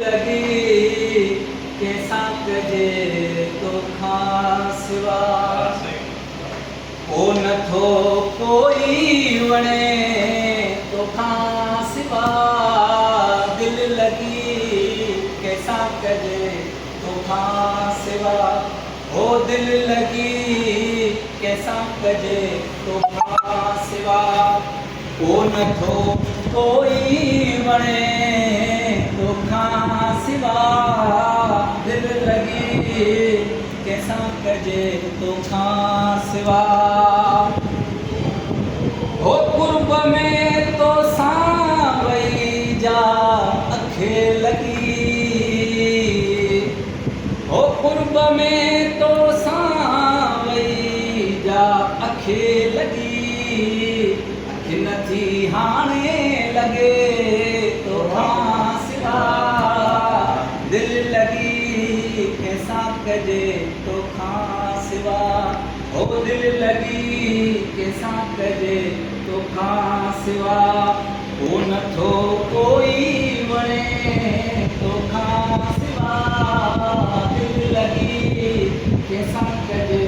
लगी कैसा कजे तो खासवा ओ न थो कोई वणे तो खासवा दिल लगी कैसा कजे तो खासवा ओ दिल लगी कैसा कजे तो खासवा ओ न थो कोई वणे तो खासवा दिल लगी कैसा कजे तो खासवा हो कुर्ब में तो सावई जा अखे लगी हो कुर्ब में तो सावई जा अखे लगी अखि नथी हाणे लगे तो खासवा दिल लगी कैसा कजे तो खासवा हो दिल लगी कैसा कजे तो खासवा ओ न थो कोई वणे तो खासवा दिल लगी कैसा कजे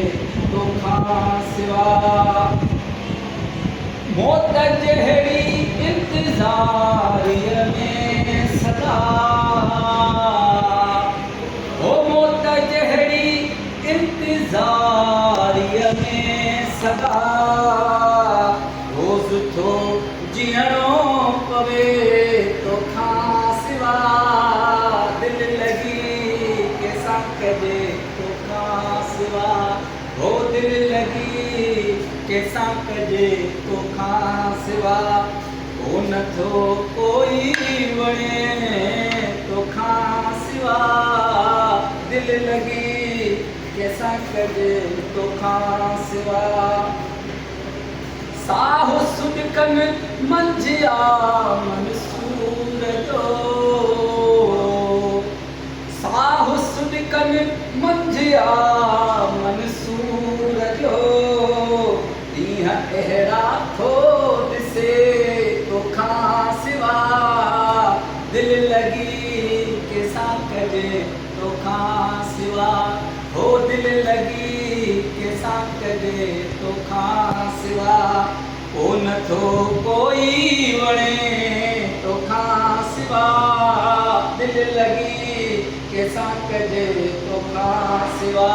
तो खासवा मौत जहिड़ी इंतज़ारीअ में सदा हो मौत जहिड़ी इंतज़ारीअ में सदा रोज़ थो जीअणो पवे तो खासवा दिल लगी कैसा कजे तो खासवा हो दिल लगी कैसा कजे तो खासवा ओ न थो कोई वणे तो खासवा दिल लगी कैसा कजे तो खासवा साहु सुडकन मंझिया मनसूर जो साहु सुडकन मंझिया मनसूर जो इहा अहिड़ा थो ॾिसे तो खासवा दिल लगी कैसा कजे तो खासवा हो दिल लगी कैसा कजे तो खासवा ओ न थो कोई वणे तो खासवा दिल लगी कैसा कजे तो खासवा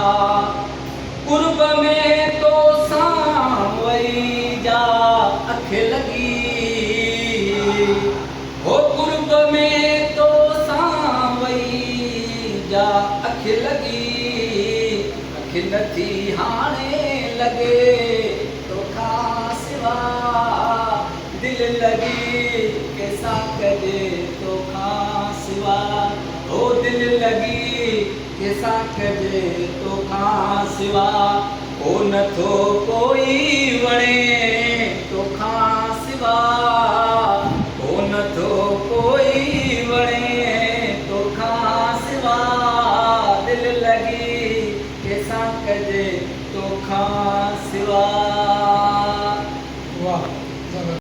कुर्ब में तो सावई जा अख लगी हो कुर्ब में तो सावई जा अख लगी अख नथी हाणे लगे तो खासवा दिल लगी कैसा कजे तो खासवा हो दिल लगी कैसा कजे तो खासवा ओ न थो कोई वणे